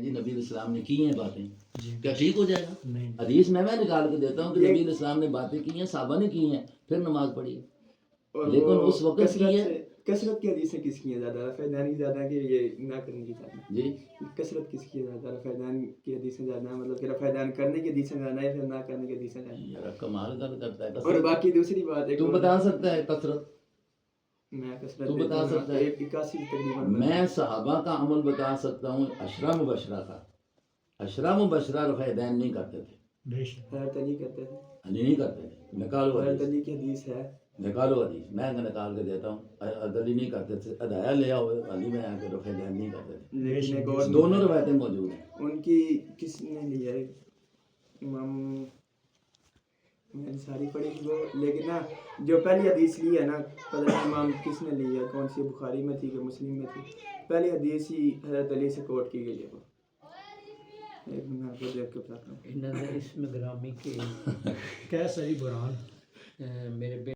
جی نبی علیہ السلام نے کی ہیں باتیں، کیا ٹھیک ہو جائے گا؟ نہیں حدیث میں نکال کے دیتا ہوں کہ نبی علیہ السلام نے باتیں کی ہیں، صحابہ نے کی ہیں، پھر نماز پڑھی ہے، لیکن اس وقت کی ہے کثرت کی حدیثیں کس کی ہیں زیادہ؟ رفع دین کی زیادہ ہے کہ یہ نہ کرنے کی زیادہ؟ جی کثرت کس کی ہے زیادہ؟ رفع دین کی حدیثیں زیادہ ہیں، مطلب کہ رفع دین کرنے کی حدیثیں زیادہ ہے پھر نہ کرنے کی حدیثیں زیادہ ہیں؟ میرا کمال گل کرتا ہے اور کثرت، باقی دوسری بات ایک تو اور بتا سکتا ہے کثرت، میں کثرت تو بتا دیتا ہوں سکتا ہے؟ 81 تقریباً میں صحابہ کا عمل بتا سکتا ہوں، عشرہ مبشرہ کا، عشرہ مبشرہ رفع دین نہیں کرتے تھے، بے شک حضرت علی کرتے تھے، نہیں کرتے تھے، نکالو حضرت حدیث، علی کی حدیث ہے، نکالو حدیث، میں نکال کے دیتا ہوں، علی نہیں کرتے تھے، ہدایہ لے آؤ علی میں آ کے رفع دین نہیں کرتے تھے، لیکن ایک اور دونوں روایتیں موجود ہیں۔ ان کی کس نے لیا ہے؟ امام میں نے ساری پڑھی تھی وہ، لیکن نا جو پہلی حدیث لی ہے نا، پتہ نہیں امام کس نے لی ہے، کون سی بخاری میں تھی کہ مسلم میں تھی، پہلی حدیث ہی حضرت علی سے کوٹ کی گئی ہے وہ، ایک میں آپ کو دیکھ کے بتاتا ہوں۔ اس میں گرامی کے کیا صحیح برہان میرے